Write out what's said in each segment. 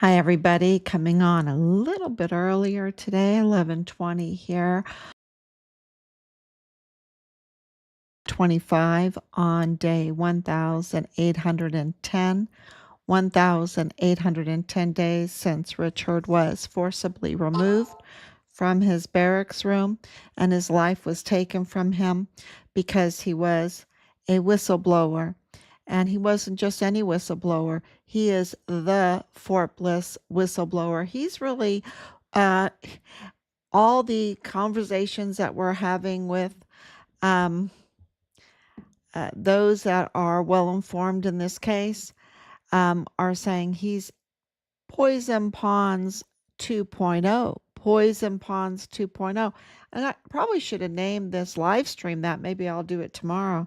Hi, everybody. Coming on a little bit earlier today, 11:20 here, 25 on day 1,810. 1,810 days since Richard was forcibly removed from his barracks room and his life was taken from him because he was a whistleblower. And he wasn't just any whistleblower, he is the Fort Bliss whistleblower. He's really uh, all the conversations that we're having with um, those that are well informed in this case are saying he's Poison Ponds 2.0. Poison Ponds 2.0. And I probably should have named this live stream that. Maybe I'll do it tomorrow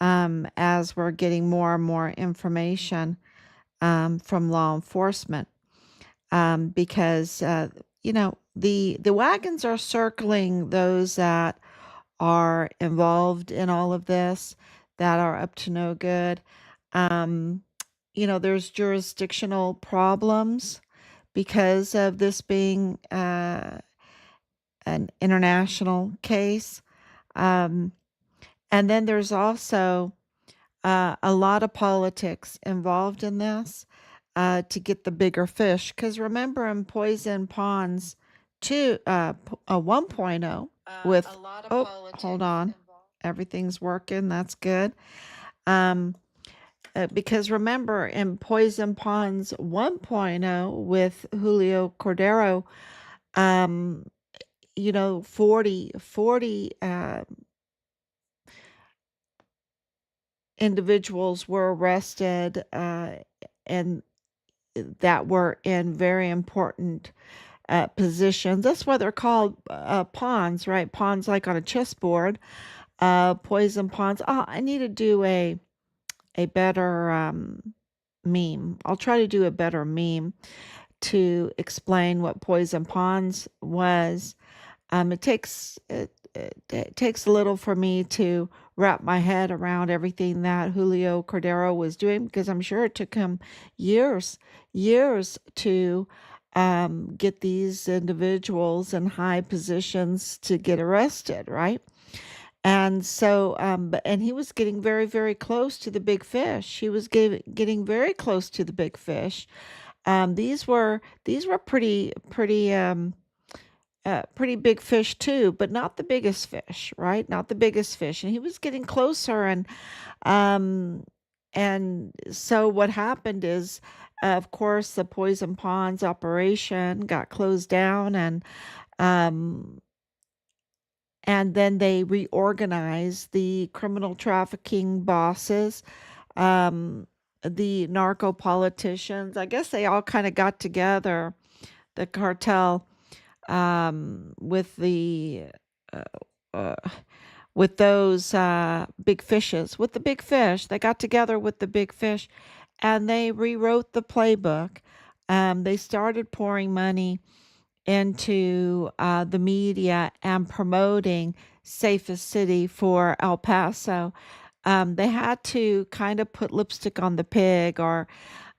as we're getting more and more information from law enforcement because, the wagons are circling those that are involved in all of this that are up to no good. Um, there's jurisdictional problems because of this being an international case. Um, and then there's also a lot of politics involved in this to get the bigger fish. Because remember, in Poison Ponds 1.0 with, oh, hold on, everything's working. That's good. Um, because remember, in Poison Ponds 1.0 with Julio Cordero, um, 40 individuals were arrested and that were in very important positions. That's why they're called pawns, right? Pawns like on a chessboard. Poison pawns. Oh, I need to do a better meme. I'll try to do a better meme to explain what poison pawns was. It takes a little for me to wrap my head around everything that Julio Cordero was doing because I'm sure it took him years to get these individuals in high positions to get arrested, right? And so, and he was getting very, very close to the big fish. He was getting very close to the big fish. These were pretty big fish too, but not the biggest fish, right? Not the biggest fish. And he was getting closer um and so what happened is of course the Poison Ponds operation got closed down um and then they reorganized the criminal trafficking bosses, um the narco politicians. I guess they all kind of got together, the cartel with the uh, uh, with those big fishes, with the big fish. They got together with the big fish, and they rewrote the playbook. They started pouring money into the media and promoting safest city for El Paso. They had to kind of put lipstick on the pig, or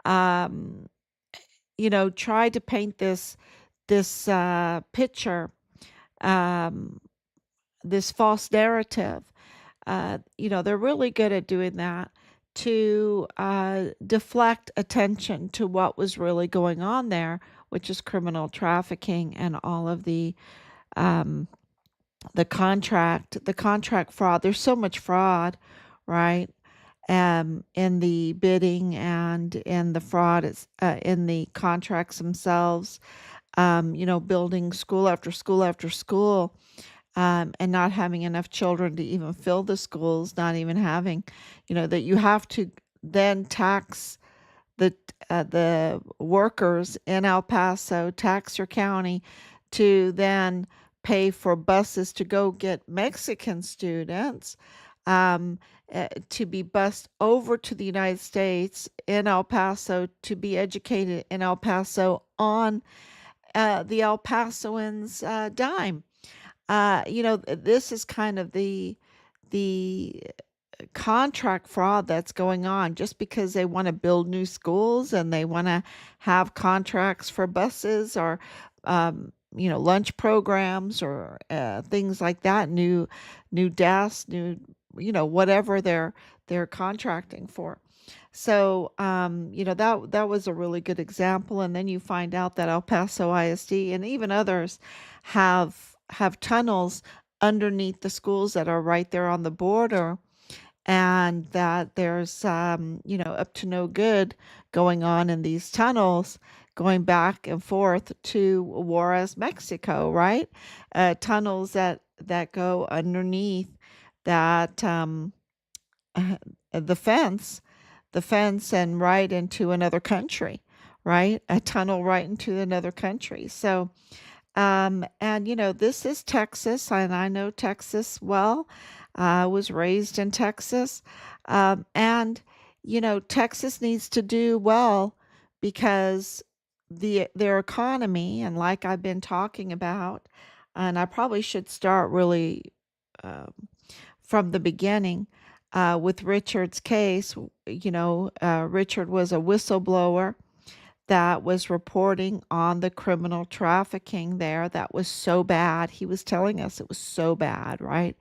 um, try to paint this picture, um, this false narrative. They're really good at doing that to deflect attention to what was really going on there, which is criminal trafficking and all of um, the contract fraud. There's so much fraud, right? In the bidding and in the fraud, in the contracts themselves. Building school after school after school, and not having enough children to even fill the schools, not even having, that you have to then tax the the workers in El Paso, tax your county to then pay for buses to go get Mexican students um, to be bused over to the United States in El Paso to be educated in El Paso on the El Pasoans' dime. This is kind of the contract fraud that's going on just because they want to build new schools and they want to have contracts for buses or lunch programs or things like that, new desks, new whatever they're contracting for. So that was a really good example. And then you find out that El Paso ISD and even others have tunnels underneath the schools that are right there on the border, and that there's up to no good going on in these tunnels, going back and forth to Juarez, Mexico, right? Tunnels that go underneath that uh, the fence, and right into another country, right? A tunnel right into another country. So and this is Texas, and I know Texas well. I was raised in Texas. And Texas needs to do well because their economy, and like I've been talking about, and I probably should start really um, from the beginning with Richard's case. Richard was a whistleblower that was reporting on the criminal trafficking there that was so bad. He was telling us it was so bad, right?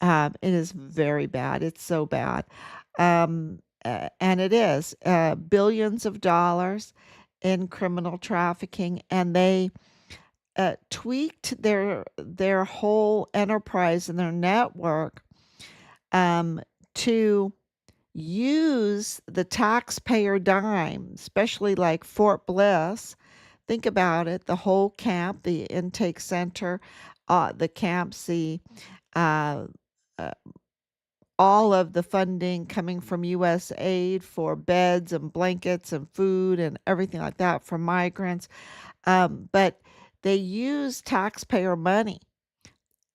It is very bad. It's so bad. And it is billions of dollars in criminal trafficking, and they tweaked their whole enterprise and their network um, to use the taxpayer dime, especially like Fort Bliss. Think about it, the whole camp, the intake center, the camps, uh, uh, all of the funding coming from U.S. aid for beds and blankets and food and everything like that for migrants. But they use taxpayer money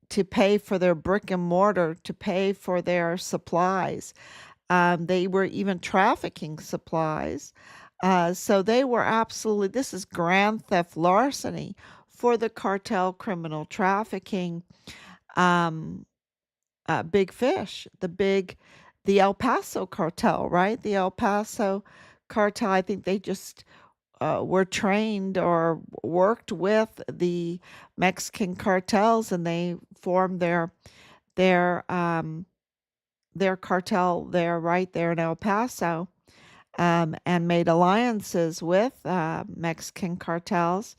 to pay for their brick and mortar, to pay for their supplies. They were even trafficking supplies. So they were absolutely, this is grand theft larceny for the cartel criminal trafficking um, big fish, the El Paso cartel, right? The El Paso cartel, I think they just were trained or worked with the Mexican cartels, and they formed their their cartel there, right there in El Paso, and made alliances with Mexican cartels.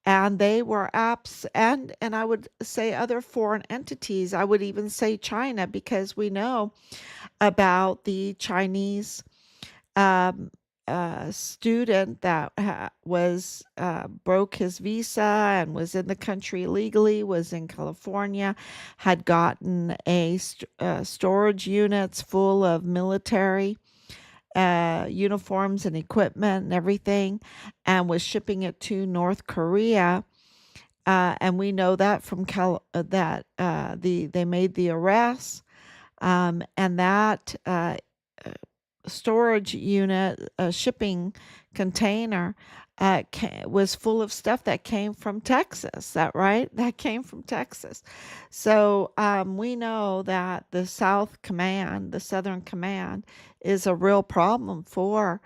And they were apps, and I would say other foreign entities. I would even say China, because we know about the Chinese um, student that was broke his visa and was in the country illegally, was in California, had gotten storage units full of military uniforms and equipment and everything, and was shipping it to North Korea. And we know that from that they made the arrests, and that storage unit, shipping container, was full of stuff that came from Texas. That right? That came from Texas. So we know that the Southern Command, is a real problem for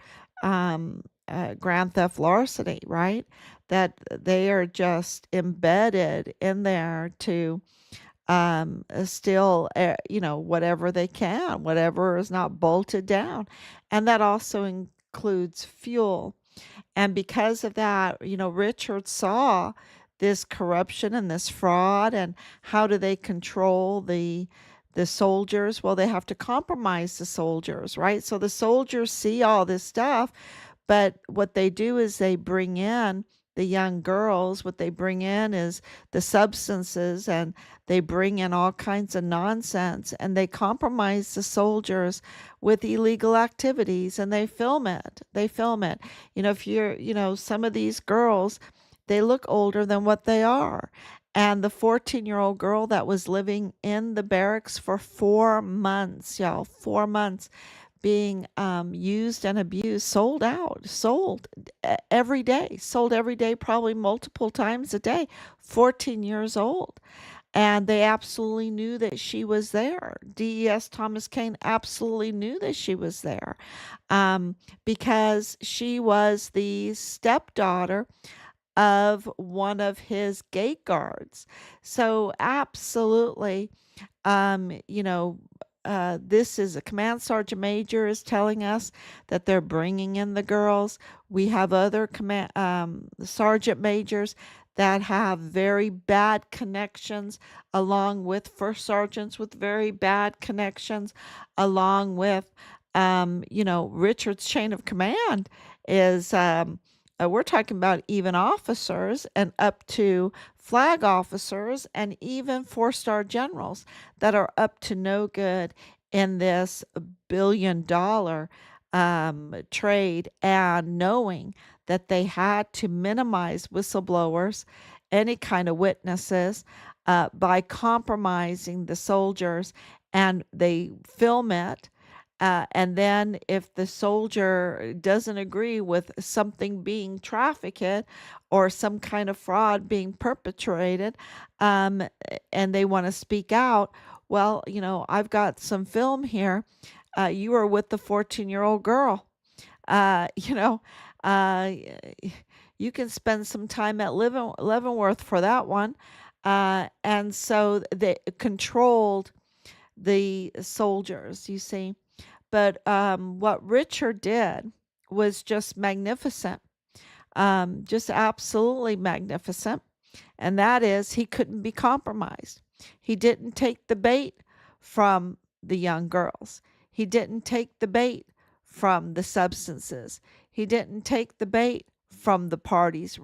grand theft larceny. Right? That they are just embedded in there to still, whatever they can, whatever is not bolted down. And that also includes fuel. And because of that, Richard saw this corruption and this fraud, and how do they control the soldiers? Well, they have to compromise the soldiers, right? So the soldiers see all this stuff, but what they do is they bring in the young girls. What they bring in is the substances, and they bring in all kinds of nonsense, and they compromise the soldiers with illegal activities, and they film it. They film it. If you're, some of these girls, they look older than what they are. And the 14-year-old girl that was living in the barracks for 4 months, y'all, 4 months, being used and abused, sold every day, probably multiple times a day, 14 years old. and they absolutely knew that she was there. DES Thomas Kane absolutely knew that she was there, um, because she was the stepdaughter of one of his gate guards. So absolutely, you know, this is a command sergeant major is telling us that they're bringing in the girls. We have other command sergeant majors that have very bad connections, along with first sergeants with very bad connections, along with, Richard's chain of command is, we're talking about even officers and up to flag officers and even four-star generals that are up to no good in this billion-dollar trade, and knowing that they had to minimize whistleblowers, any kind of witnesses, by compromising the soldiers, and they film it. And then, if the soldier doesn't agree with something being trafficked or some kind of fraud being perpetrated, um, and they want to speak out, well, I've got some film here. You were with the 14-year-old girl. You know, uh, you can spend some time at Leavenworth for that one. And so they controlled the soldiers, you see. But what Richard did was just magnificent, just absolutely magnificent. And that is, he couldn't be compromised. He didn't take the bait from the young girls. He didn't take the bait from the substances. He didn't take the bait from the parties.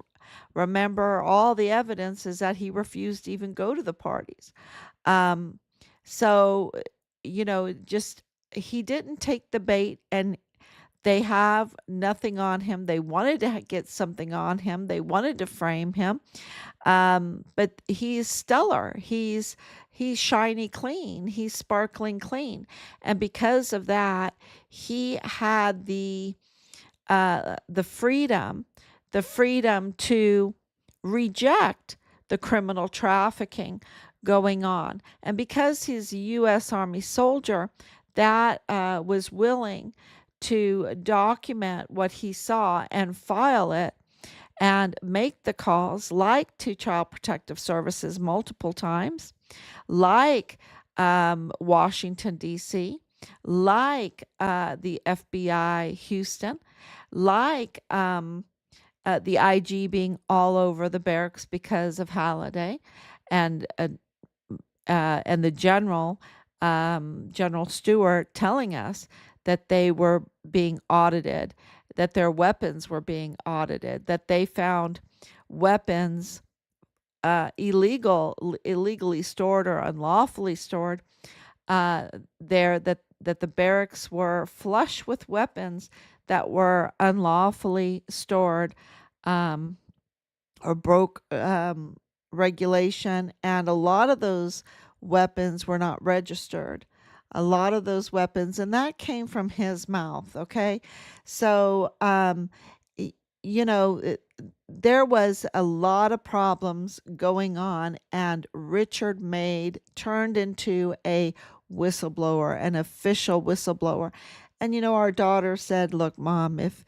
Remember, all the evidence is that he refused to even go to the parties. Um, so, just he didn't take the bait, and they have nothing on him. They wanted to get something on him. They wanted to frame him. But he's stellar. He's shiny clean. He's sparkling clean. And because of that, he had the freedom, the freedom to reject the criminal trafficking going on. And because he's a U.S. Army soldier that was willing to document what he saw and file it and make the calls, like to Child Protective Services multiple times, like Washington, D.C., like the FBI Houston, like the IG being all over the barracks because of Halliday, and the General Stewart, telling us that they were being audited, that their weapons were being audited, that they found weapons illegally stored or unlawfully stored there, that the barracks were flush with weapons that were unlawfully stored, um, or broke regulation, and a lot of those weapons were not registered. A lot of those weapons, and that came from his mouth. Okay, so y- there was a lot of problems going on, and Richard made turned into a whistleblower, an official whistleblower. And our daughter said, "Look, Mom, if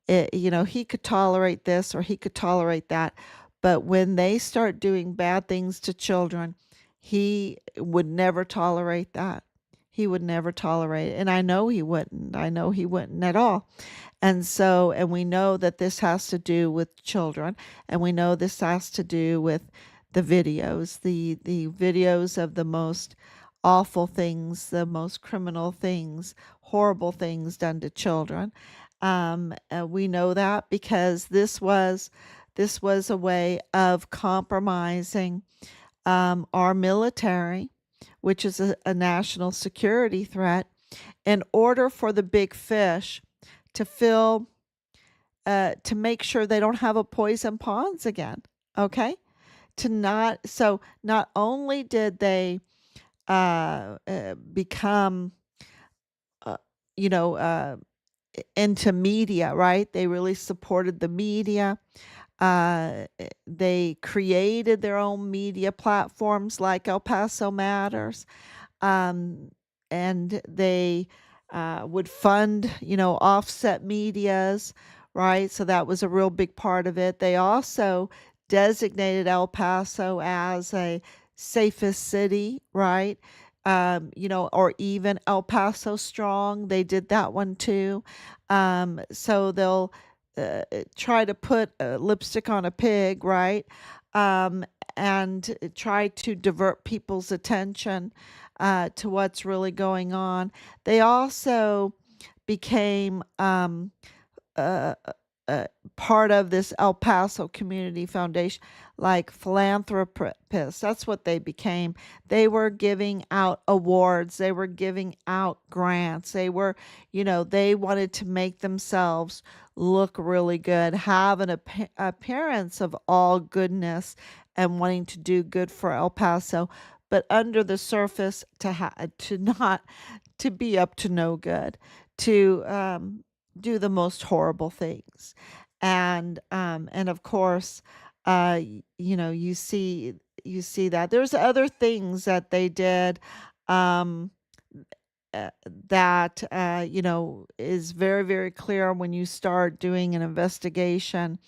he could tolerate this or he could tolerate that, but when they start doing bad things to children, he would never tolerate that. He would never tolerate it." And I know he wouldn't. I know he wouldn't at all. And we know that this has to do with children, and we know this has to do with the videos of the most awful things, the most criminal things, horrible things done to children. We know that because this was a way of compromising our military, which is a national security threat, in order for the big fish to fill, to make sure they don't have a poison ponds again. Okay, not only did they become, uh, you know, into media, right? They really supported the media. They created their own media platforms like El Paso Matters, um, and they would fund, offset medias, right? So that was a real big part of it. They also designated El Paso as a safest city, right? Or even El Paso Strong. They did that one too. So they'll try to put lipstick on a pig, right? Um, and try to divert people's attention to what's really going on. They also became uh, uh, part of this El Paso Community Foundation, like philanthropists. That's what they became. They were giving out awards, they were giving out grants, they wanted to make themselves look really good, have an appearance of all goodness and wanting to do good for El Paso. But under the surface, to not to be up to no good, to do the most horrible things. And of course, you see that there's other things that they did, um, that is very, very clear when you start doing an investigation.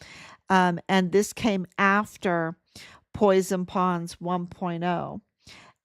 And this came after Poison Ponds 1.0.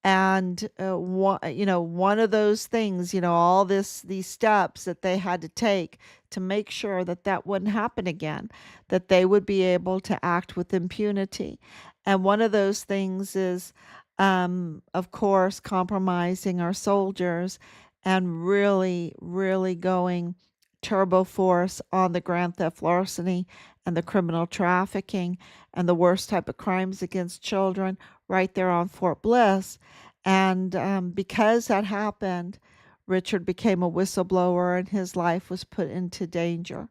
And one of those things, all these steps that they had to take to make sure that that wouldn't happen again, that they would be able to act with impunity. And one of those things is, of course, compromising our soldiers and really, really going turbo force on the grand theft larceny and the criminal trafficking and the worst type of crimes against children right there on Fort Bliss. And because that happened, Richard became a whistleblower and his life was put into danger.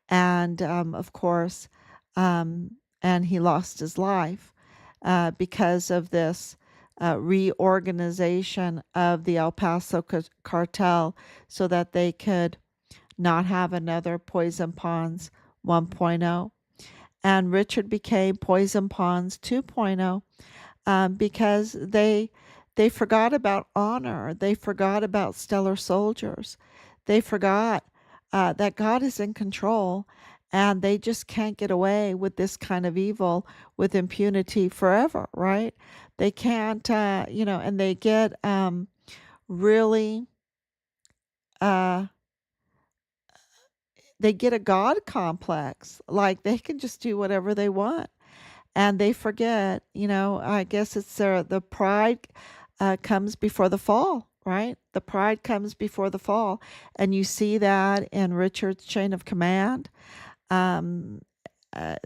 And of course, um, and he lost his life because of this reorganization of the El Paso cartel so that they could not have another Poison Ponds 1.0. And Richard became Poison Ponds 2.0, because they forgot about honor. They forgot about stellar soldiers. They forgot that God is in control, and they just can't get away with this kind of evil with impunity forever, right? They can't, and really, uh, they get a God complex. Like they can just do whatever they want, and they forget, I guess it's the pride comes before the fall, right? The pride comes before the fall. And you see that in Richard's chain of command. Um, uh,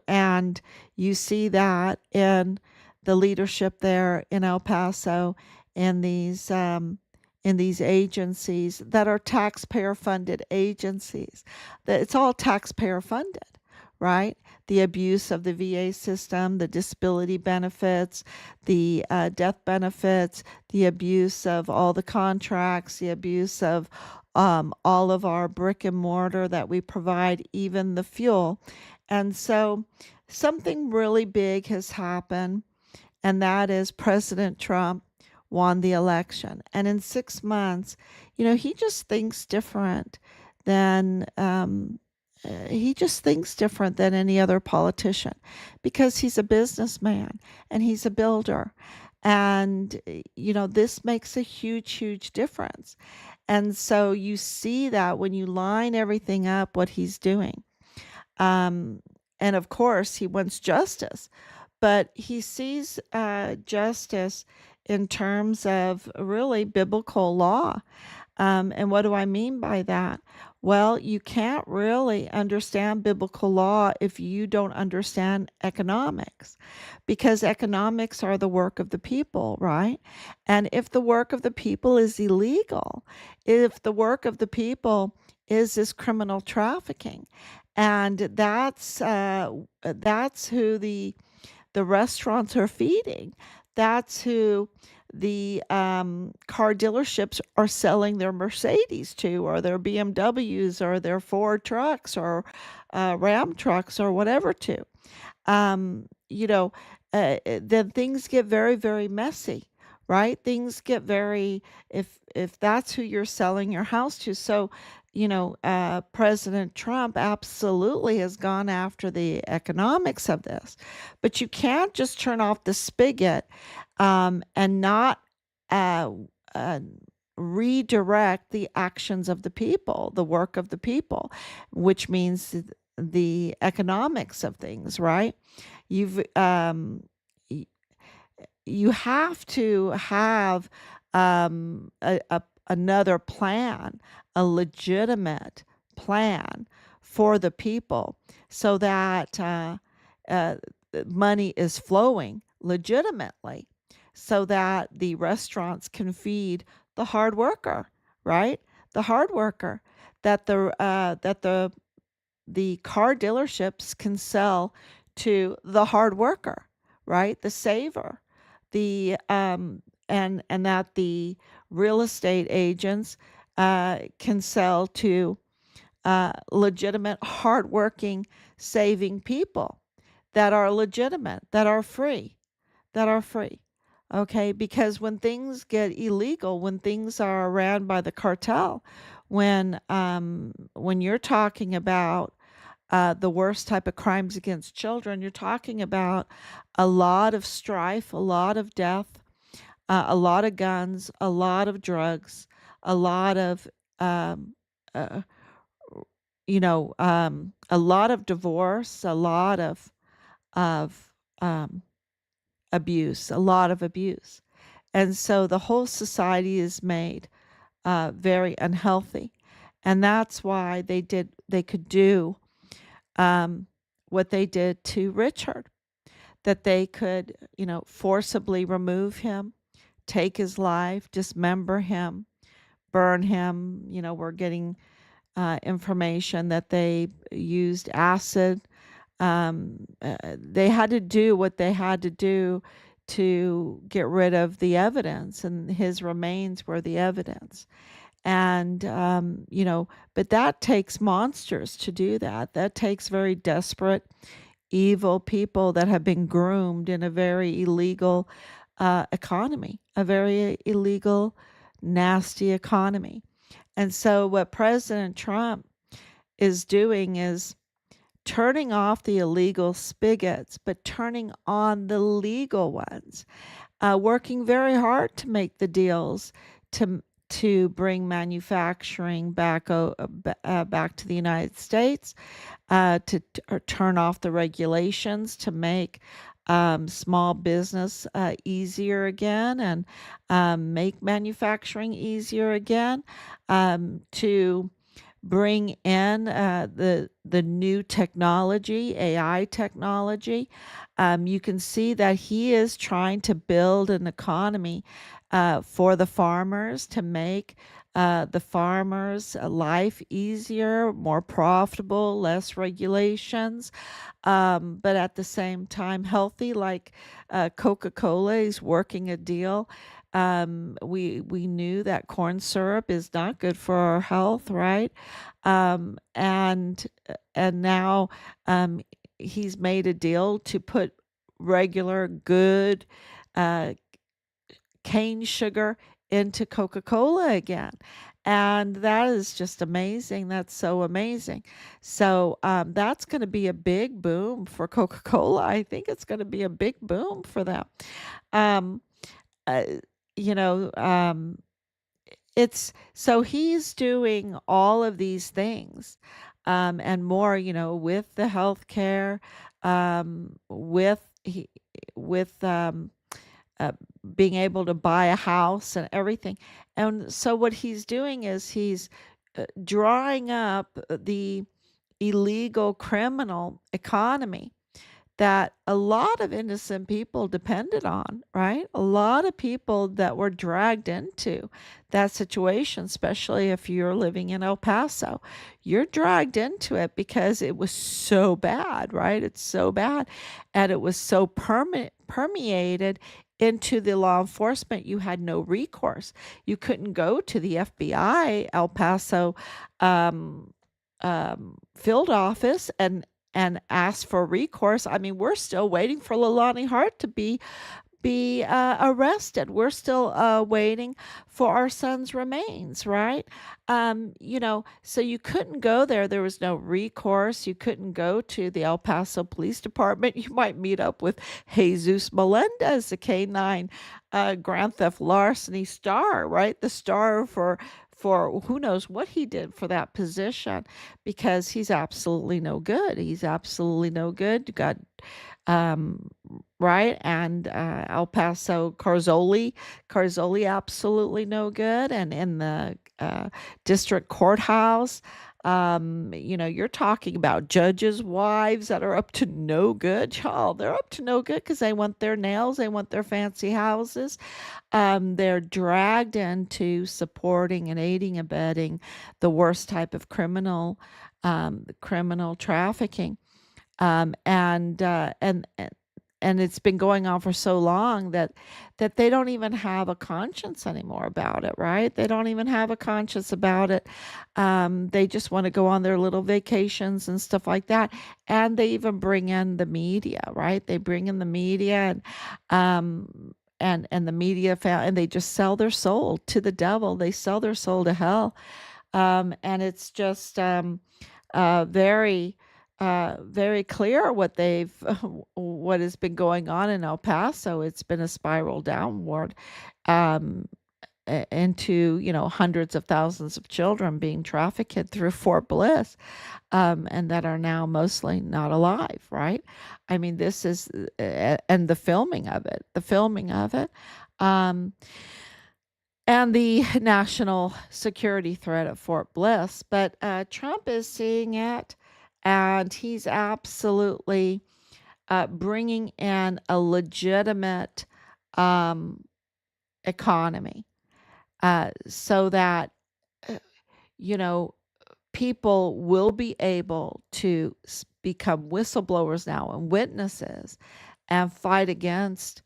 and you see that in the leadership there in El Paso, in these agencies that are taxpayer funded agencies. That it's all taxpayer funded, right? The abuse of the VA system, the disability benefits, the death benefits, the abuse of all the contracts, the abuse of all of our brick and mortar that we provide, even the fuel. And so something really big has happened, and that is President Trump won the election. And in 6 months, he just thinks different than any other politician because he's a businessman and he's a builder. And, this makes a huge, huge difference. And so you see that when you line everything up, what he's doing. Um, and of course, he wants justice, but he sees justice in terms of really biblical law. And what do I mean by that? Well, you can't really understand biblical law if you don't understand economics, because economics are the work of the people, right? And if the work of the people is illegal, if the work of the people is this criminal trafficking, and that's who the restaurants are feeding. That's who the car dealerships are selling their Mercedes to, or their BMWs, or their Ford trucks, or Ram trucks or whatever to. You know, then things get very, very messy, right? Things get very, if that's who you're selling your house to. So, President Trump absolutely has gone after the economics of this, but you can't just turn off the spigot and not uh, uh, redirect the actions of the people, the work of the people, which means the economics of things, right? You've y- you have to have another plan, a legitimate plan for the people, so that uh, money is flowing legitimately, so that the restaurants can feed the hard worker, right? The hard worker that the car dealerships can sell to the hard worker, right? The saver, the and that the real estate agents can sell to legitimate, hardworking, saving people that are legitimate, that are free. Okay, because when things get illegal, when things are ran by the cartel, when you're talking about the worst type of crimes against children, you're talking about a lot of strife, a lot of death, a lot of guns, a lot of drugs, a lot of um, uh, a lot of divorce, a lot of um, abuse, a lot of abuse. And so the whole society is made very unhealthy. And that's why they could do um, what they did to Richard, that they could, forcibly remove him, take his life, dismember him, burn him. We're getting information that they used acid. They had to do what they had to do to get rid of the evidence, and his remains were the evidence. And, but that takes monsters to do that. That takes very desperate, evil people that have been groomed in a very illegal economy, a very illegal, nasty economy. And so, what President Trump is doing is turning off the illegal spigots, but turning on the legal ones, working very hard to make the deals to bring manufacturing back to the United States, or turn off the regulations to make small business easier again, and make manufacturing easier again, to bring in the new technology, AI technology. You can see that he is trying to build an economy for the farmers, to make the farmers' life easier, more profitable, less regulations, but at the same time healthy. Like Coca-Cola is working a deal. We knew that corn syrup is not good for our health, right? And now he's made a deal to put regular good uh, cane sugar into Coca-Cola again. And that is just amazing. That's so amazing. So that's going to be a big boom for Coca-Cola. I think it's going to be a big boom for them. Um, uh, you know, it's so he's doing all of these things and more, with the healthcare, with uh, being able to buy a house and everything. And so what he's doing is he's drawing up the illegal criminal economy that a lot of innocent people depended on, right? A lot of people that were dragged into that situation, especially if you're living in El Paso, you're dragged into it because it was so bad, right? It's so bad. And it was so permeated into the law enforcement. You had no recourse. You couldn't go to the FBI El Paso um, field office and asked for recourse. I mean, we're still waiting for Leilani Hart to be arrested. We're still waiting for our son's remains, right? So you couldn't go there. There was no recourse. You couldn't go to the El Paso Police Department. You might meet up with Jesus Melendez, the K-9 grand theft larceny star, right? The star for who knows what he did for that position, because he's absolutely no good. He's absolutely no good. You got um, right? And El Paso Carzoli, absolutely no good. And in the district courthouse, you're talking about judges' wives that are up to no good. Y'all, they're up to no good because they want their nails, they want their fancy houses. They're dragged into supporting and aiding, abetting the worst type of criminal trafficking. And it's been going on for so long that they don't even have a conscience anymore about it, right? They don't even have a conscience about it. They just want to go on their little vacations and stuff like that. And they even bring in the media, right? They bring in the media and the media and they just sell their soul to the devil. They sell their soul to hell. And it's just very very clear what has been going on in El Paso. It's been a spiral downward um, into hundreds of thousands of children being trafficked through Fort Bliss, and that are now mostly not alive. Right? I mean, this is and the filming of it. Um, and the national security threat at Fort Bliss. But Trump is seeing it, and he's absolutely bringing in a legitimate um, economy so that, uh, you know, people will be able to become whistleblowers now and witnesses and fight against,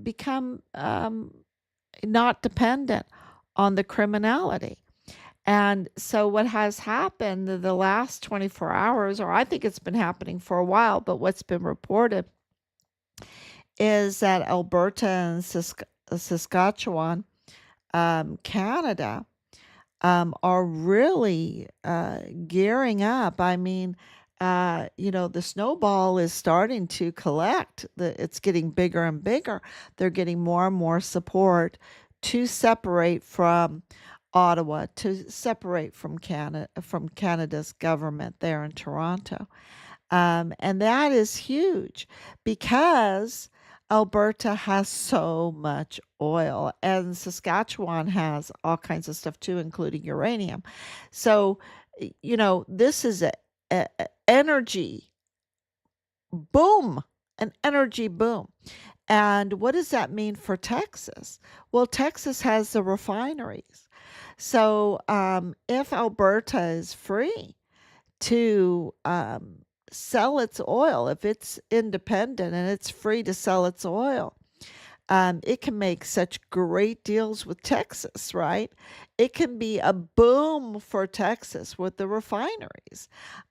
become not dependent on the criminality. And so, what has happened the last 24 hours, or I think it's been happening for a while, but what's been reported is that Alberta and Saskatchewan, Canada, are really gearing up. I mean, the snowball is starting to collect. It's getting bigger and bigger. They're getting more and more support to separate from Ottawa, to separate from Canada's government there in Toronto. And that is huge because Alberta has so much oil, and Saskatchewan has all kinds of stuff too, including uranium. So, this is a energy boom, an energy boom. And what does that mean for Texas? Well, Texas has the refineries. So, if Alberta is free to sell its oil, if it's independent and it's free to sell its oil, it can make such great deals with Texas, right? It can be a boom for Texas with the refineries.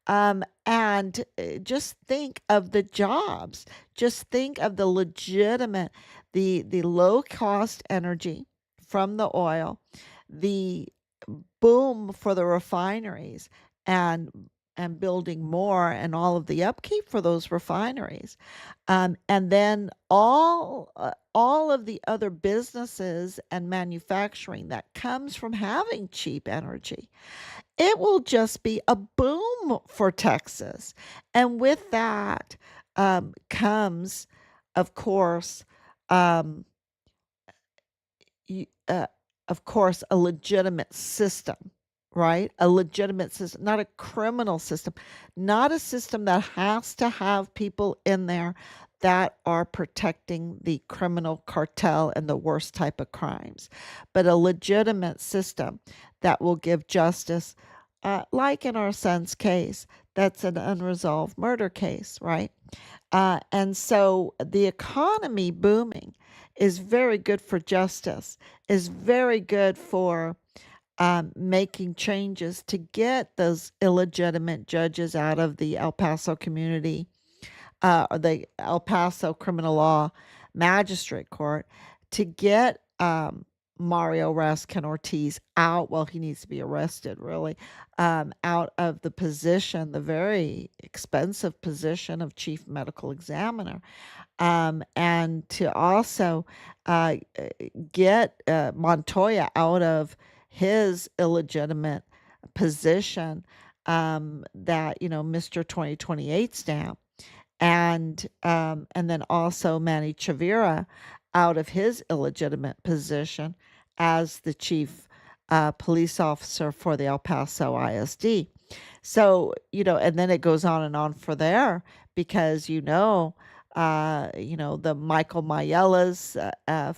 And just think of the jobs. Just think of the legitimate, the low cost energy from the oil, the boom for the refineries, and building more and all of the upkeep for those refineries, and then all of the other businesses and manufacturing that comes from having cheap energy. It will just be a boom for Texas, and with that comes, of course, um, y- uh, a legitimate system, right? A legitimate system, not a criminal system, not a system that has to have people in there that are protecting the criminal cartel and the worst type of crimes, but a legitimate system that will give justice, like in our son's case, that's an unresolved murder case, right? And so the economy booming is very good for justice, is very good for making changes to get those illegitimate judges out of the El Paso community, or the El Paso Criminal Law Magistrate Court, to get Mario Raskin Ortiz out. Well, he needs to be arrested, really, out of the position, the very expensive position of chief medical examiner, and to also uh, get Montoya out of his illegitimate position, that, Mr. 2028 stamp, and then also Manny Chavira out of his illegitimate position as the chief police officer for the El Paso ISD. So, and then it goes on and on for there, because the Michael Mayella's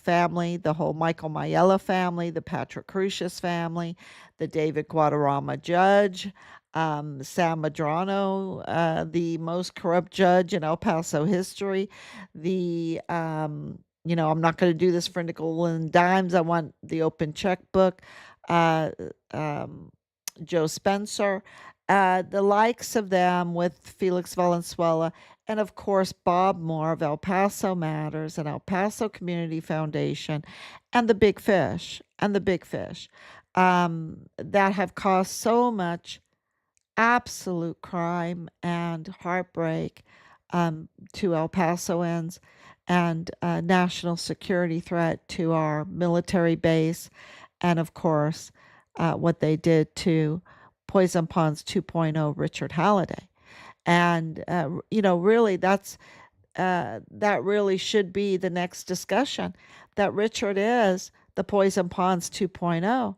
family, the whole Michael Mayella family, the Patrick Crucius family, the David Guadarrama judge, Sam Madrano, the most corrupt judge in El Paso history. I'm not going to do this for nickel and dimes. I want the open checkbook. Uh, um, Joe Spencer, the likes of them, with Felix Valenzuela, and of course Bob Moore of El Paso Matters and El Paso Community Foundation, and the big fish, that have caused so much absolute crime and heartbreak, to El Pasoans, and a national security threat to our military base, and of course, what they did to Poison Ponds 2.0 Richard Halliday. And, really, that really should be the next discussion, that Richard is the Poison Ponds 2.0,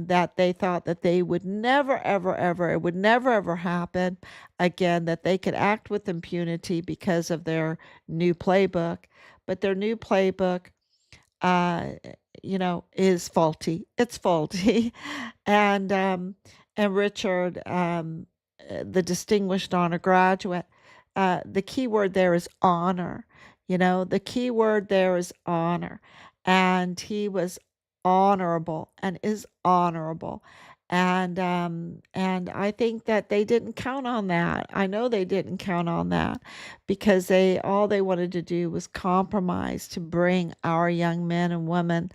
that they thought that they would never, ever, ever, it would never, ever happen again, that they could act with impunity because of their new playbook. But their new playbook, uh, is faulty. It's faulty. and, and Richard, the distinguished honor graduate, the key word there is honor. The key word there is honor. And he was honorable and is honorable. And I think that they didn't count on that. I know they didn't count on that, because all they wanted to do was compromise to bring our young men and women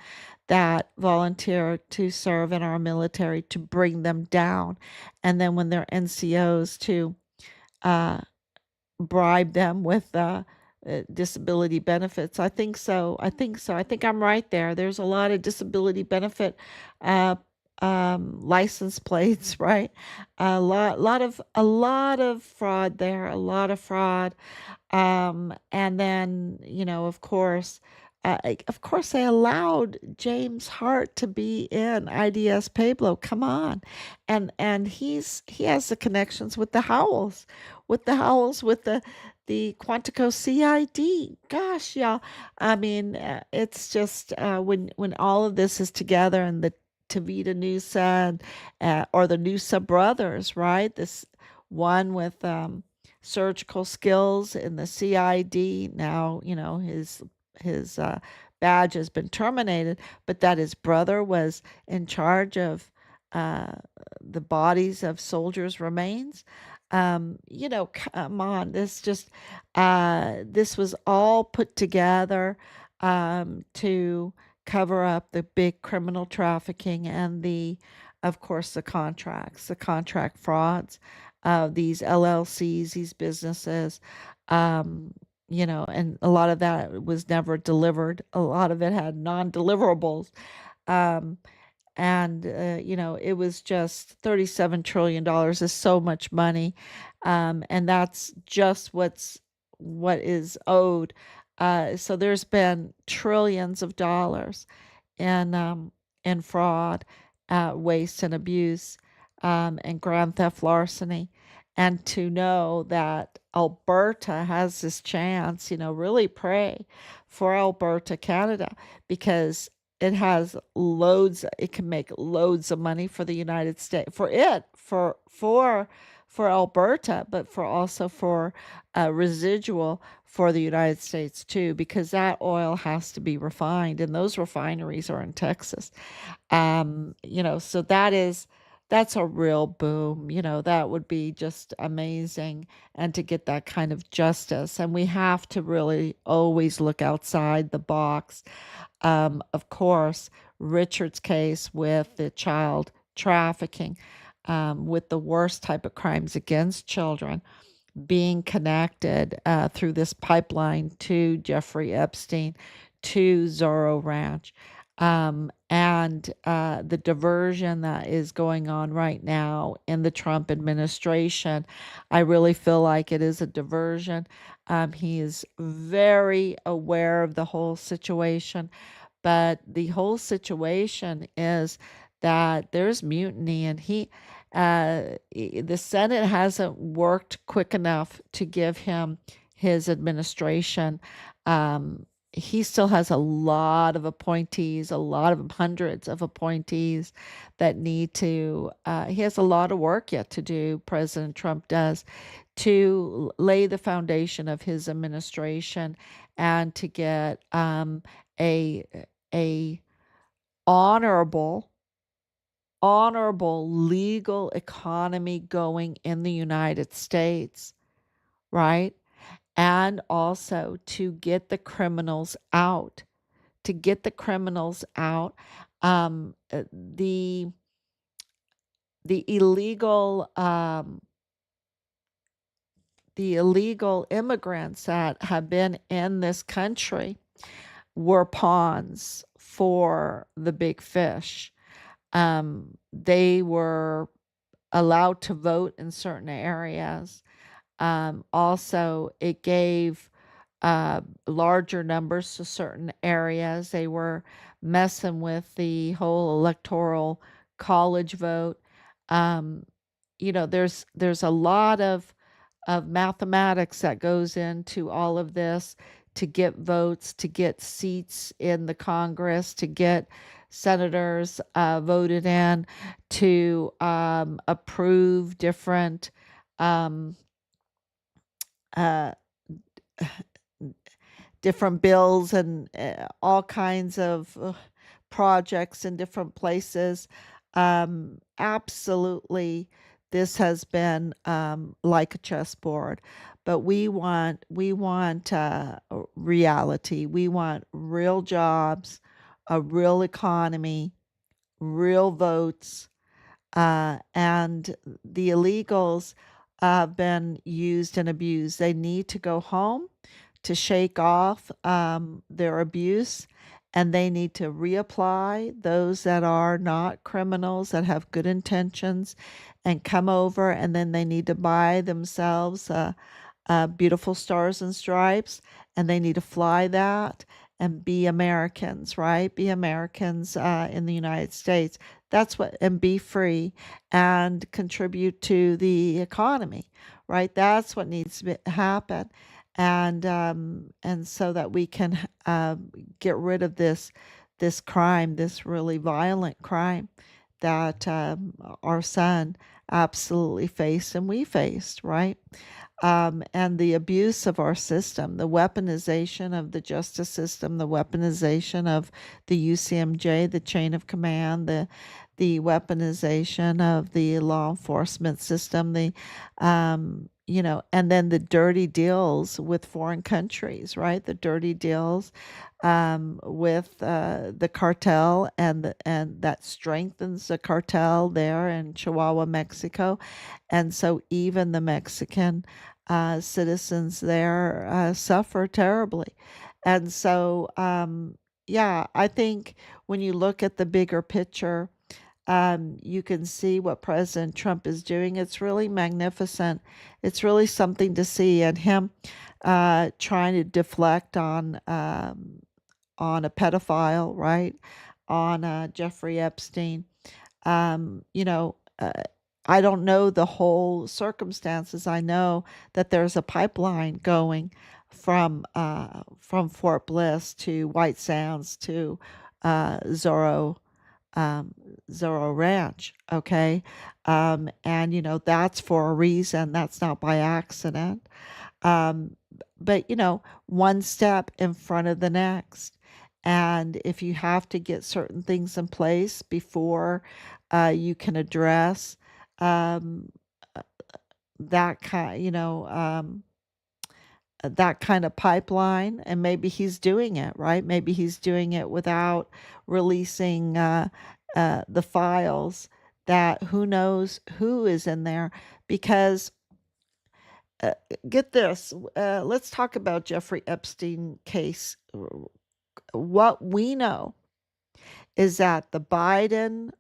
that volunteer to serve in our military, to bring them down. And then when they're NCOs, to uh, bribe them with disability benefits. I think so. I think so. I think I'm right there. There's a lot of disability benefit uh, license plates, right? A lot of fraud there. A lot of fraud. And then, of course, they allowed James Hart to be in IDS Pueblo. Come on, and he has the connections with the Howells, with the Quantico CID. Gosh, y'all. I mean, it's just, when all of this is together, and the Tavita Nusa, or the Nusa brothers, right? This one with surgical skills in the CID. Now, his badge has been terminated, but that his brother was in charge of uh, the bodies of soldiers' remains. Come on, this was all put together, to cover up the big criminal trafficking, and of course, the contract frauds of these LLCs, these businesses. Um, and a lot of that was never delivered. A lot of it had non-deliverables. Um, and it was just $37 trillion is so much money, and that's just what is owed. So there's been trillions of dollars in fraud, waste and abuse, and grand theft larceny. And to know that Alberta has this chance, really pray for Alberta, Canada, because it can make loads of money for the United States, for for Alberta, but for also for residual for the United States too, because that oil has to be refined, and those refineries are in Texas. So that's a real boom. That would be just amazing, and to get that kind of justice. And we have to really always look outside the box. Of course, Richard's case with the child trafficking, with the worst type of crimes against children being connected through this pipeline to Jeffrey Epstein, to Zorro Ranch, and the diversion that is going on right now in the Trump administration. I really feel like it is a diversion. He is very aware of the whole situation, but the whole situation is that there's mutiny, and the Senate hasn't worked quick enough to give him his administration. He still has a lot of appointees, a lot of hundreds of appointees that need to, he has a lot of work yet to do, President Trump does, to lay the foundation of his administration, and to get a a honorable legal economy going in the United States, right? And also to get the criminals out, to get the criminals out. The illegal the illegal immigrants that have been in this country were pawns for the big fish. They were allowed to vote in certain areas. Also, it gave larger numbers to certain areas. They were messing with the whole electoral college vote. Um, there's a lot of mathematics that goes into all of this, to get votes, to get seats in the Congress, to get senators voted in, to approve um, uh, different bills, and all kinds of projects in different places. Absolutely, this has been like a chessboard, but we want reality. We want real jobs, a real economy, real votes, and the illegals have been used and abused. They need to go home to shake off their abuse, and they need to reapply, those that are not criminals, that have good intentions, and come over, and then they need to buy themselves beautiful stars and stripes, and they need to fly that and be Americans, right? Be Americans in the United States. That's what, and be free and contribute to the economy, right? That's what needs to happen, and so that we can get rid of this crime, this really violent crime that our son absolutely faced, and we faced, right? And the abuse of our system, the weaponization of the justice system, the weaponization of the UCMJ, the chain of command, the weaponization of the law enforcement system, and then the dirty deals with foreign countries, right? The dirty deals with the cartel, and that strengthens the cartel there in Chihuahua, Mexico, and so even the Mexican citizens there suffer terribly. And so, yeah, I think when you look at the bigger picture, you can see what President Trump is doing. It's really magnificent. It's really something to see, and him trying to deflect on a pedophile, right? On Jeffrey Epstein. Um, you know, uh, I don't know the whole circumstances. I know that there's a pipeline going from Fort Bliss to White Sands to Zorro um, Zorro Ranch, okay? And, that's for a reason. That's not by accident. Um, but, one step in front of the next. And if you have to get certain things in place before you can address um, that kind, that kind of pipeline, and maybe he's doing it, right? Maybe he's doing it without releasing the files, that who knows who is in there. Because uh, get this, let's talk about Jeffrey Epstein case. What we know is that the Biden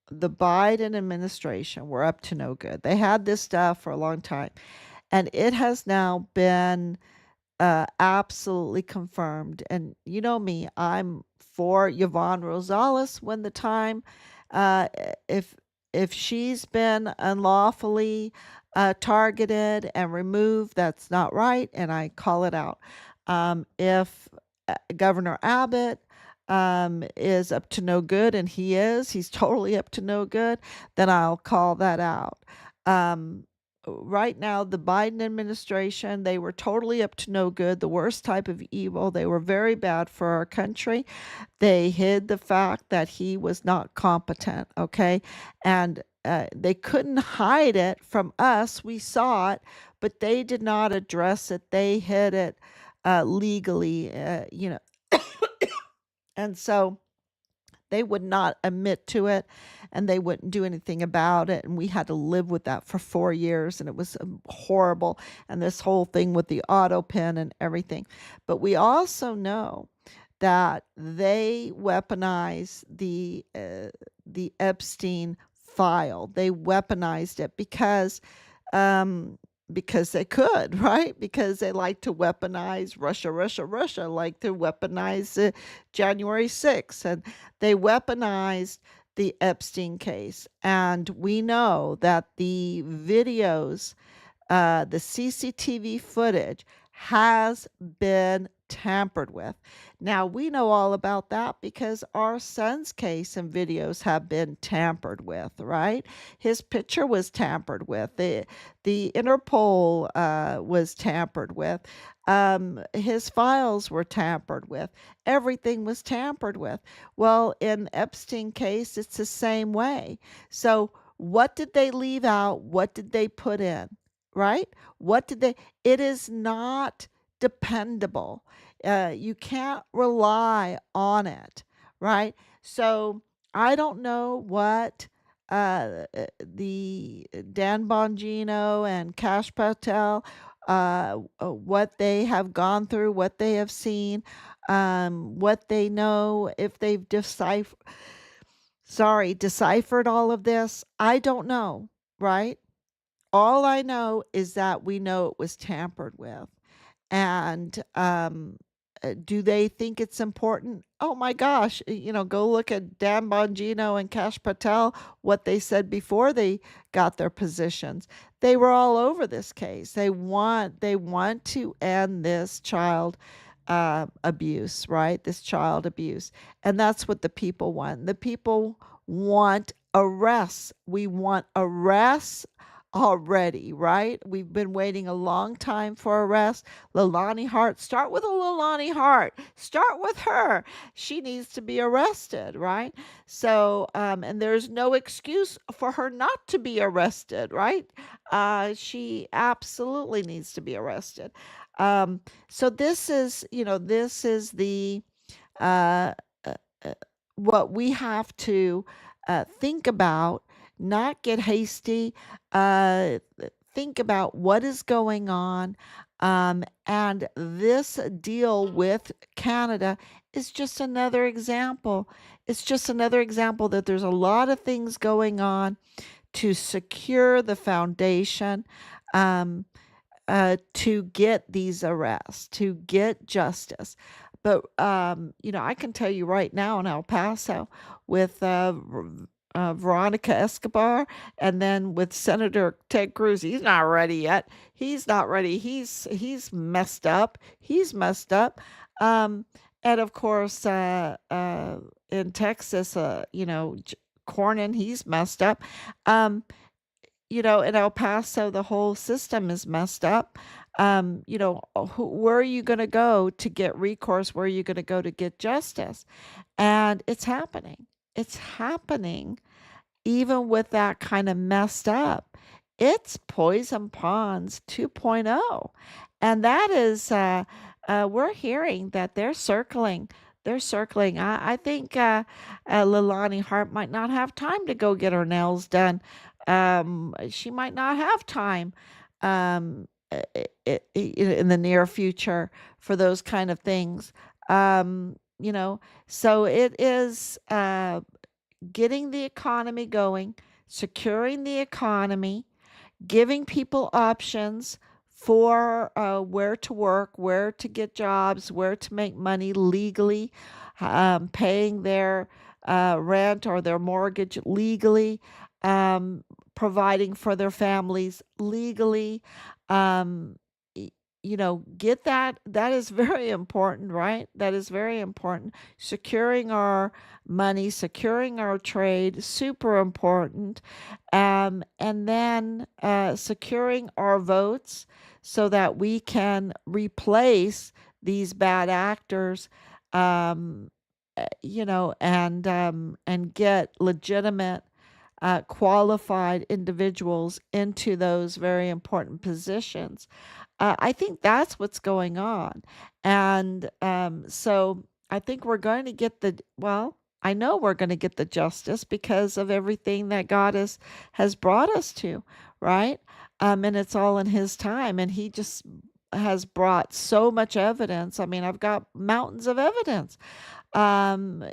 administration were up to no good. They had this stuff for a long time, and it has now been absolutely confirmed. And you know me, I'm for Yvonne Rosales when the time, uh, if she's been unlawfully targeted and removed, that's not right, and I call it out. If Governor Abbott is up to no good, and he's totally up to no good, then I'll call that out. Um, right now, the Biden administration, they were totally up to no good, the worst type of evil. They were very bad for our country. They hid the fact that he was not competent, okay? And they couldn't hide it from us. We saw it, but they did not address it. They hid it legally, and so they would not admit to it, and they wouldn't do anything about it. And we had to live with that for 4 years, and it was horrible. And this whole thing with the auto pen and everything. But we also know that they weaponized the Epstein file. They weaponized it because they could, right? Because they like to weaponize Russia, like to weaponize January 6th. And they weaponized the Epstein case. And we know that the videos, the CCTV footage has been tampered with. Now, we know all about that because our son's case and videos have been tampered with, right? His picture was tampered with. The Interpol was tampered with. His files were tampered with. Everything was tampered with. Well, in Epstein case, it's the same way. So, what did they leave out? What did they put in? Right? What did they? It is not dependable. You can't rely on it, right? So I don't know what the Dan Bongino and Cash Patel, what they have gone through, what they have seen, what they know, if they've deciphered all of this. I don't know, right? All I know is that we know it was tampered with. And do they think it's important? Oh my gosh, go look at Dan Bongino and Cash Patel, what they said before they got their positions. They were all over this case. They want to end this child abuse, right? This child abuse. And that's what the people want. The people want arrests. We want arrests already, right? We've been waiting a long time for arrest. Leilani Hart, start with a Leilani Hart. Start with her. She needs to be arrested, right? So, and there's no excuse for her not to be arrested, right? She absolutely needs to be arrested. So this is the uh, uh, uh, what we have to think about, not get hasty, think about what is going on. And this deal with Canada is just another example. It's just another example that there's a lot of things going on to secure the foundation. Um, to get these arrests, to get justice. But, I can tell you right now in El Paso with Veronica Escobar, and then with Senator Ted Cruz, he's not ready yet. He's not ready. He's messed up. He's messed up. Um, and of course, in Texas, Cornyn, he's messed up. Um, in El Paso, the whole system is messed up. Where are you going to go to get recourse? Where are you going to go to get justice? And it's happening. It's happening even with that kind of messed up. It's Poison Ponds 2.0. And that is, we're hearing that they're circling. They're circling. I think Lilani Hart might not have time to go get her nails done. She might not have time in the near future for those kind of things. So it is getting the economy going, securing the economy, giving people options for where to work, where to get jobs, where to make money legally, paying their rent or their mortgage legally, um, providing for their families legally. Um, get that. That is very important, right? That is very important. Securing our money, securing our trade, super important. And then securing our votes so that we can replace these bad actors, um, and get legitimate, qualified individuals into those very important positions. I think that's what's going on. And so I think we're going to get I know we're going to get the justice because of everything that God has brought us to, right? And it's all in His time. And He just has brought so much evidence. I mean, I've got mountains of evidence. Our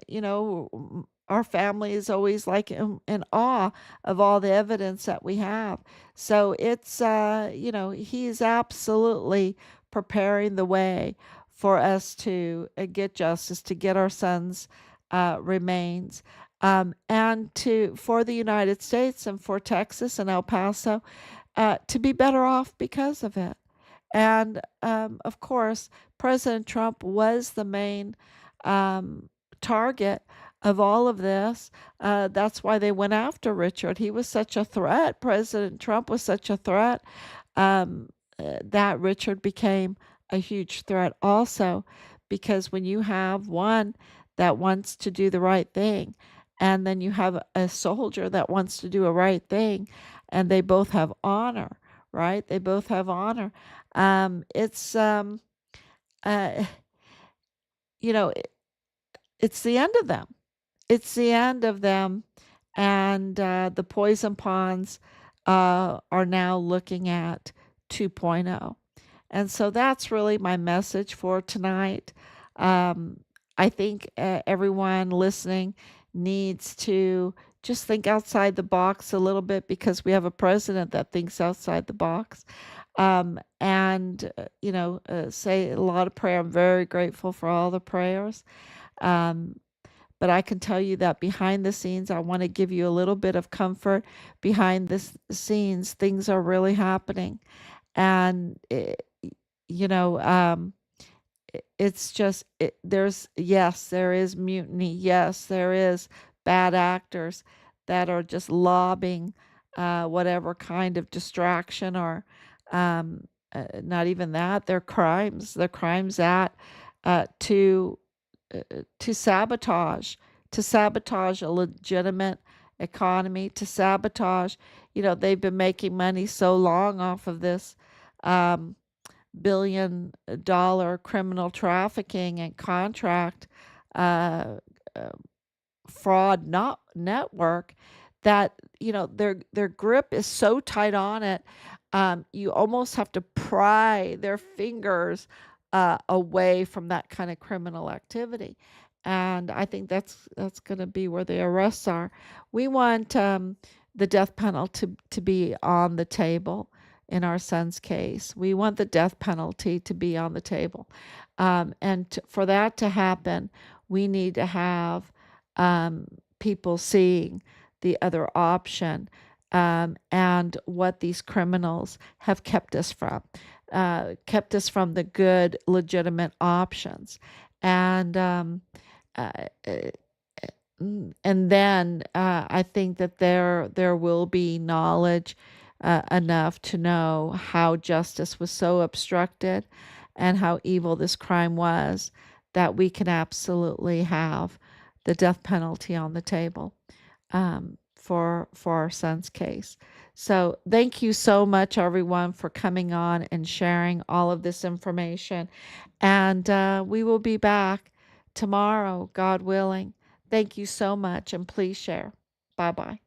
family is always like in awe of all the evidence that we have. So it's, he's absolutely preparing the way for us to get justice, to get our sons' remains, and for the United States and for Texas and El Paso to be better off because of it. And of course, President Trump was the main um, target of all of this. That's why they went after Richard. He was such a threat. President Trump was such a threat um, that Richard became a huge threat also, because when you have one that wants to do the right thing, and then you have a soldier that wants to do a right thing, and they both have honor, right? They both have honor. It's uh, you know, it's the end of them. It's the end of them, and the poison ponds are now looking at 2.0. And so that's really my message for tonight. Um, I think everyone listening needs to just think outside the box a little bit, because we have a president that thinks outside the box. And, say a lot of prayer. I'm very grateful for all the prayers. Um, but I can tell you that behind the scenes, I want to give you a little bit of comfort. Behind the scenes, things are really happening. And, you know, um, it's just, yes, there is mutiny. Yes, there is bad actors that are just lobbing whatever kind of distraction or not even that, they're crimes. They're crimes that uh, to to sabotage, to sabotage a legitimate economy, to sabotage. They've been making money so long off of this um, billion-dollar criminal trafficking and contract uh, uh, fraud not network that their grip is so tight on it. You almost have to pry their fingers away from that kind of criminal activity. And I think that's going to be where the arrests are. We want the death penalty to be on the table. In our son's case, we want the death penalty to be on the table, and for that to happen, we need to have um, people seeing the other option, and what these criminals have kept us from the good, legitimate options. And uh, And then I think that there will be knowledge enough to know how justice was so obstructed and how evil this crime was that we can absolutely have the death penalty on the table for our son's case. So thank you so much, everyone, for coming on and sharing all of this information. And we will be back tomorrow, God willing. Thank you so much, and please share. Bye bye.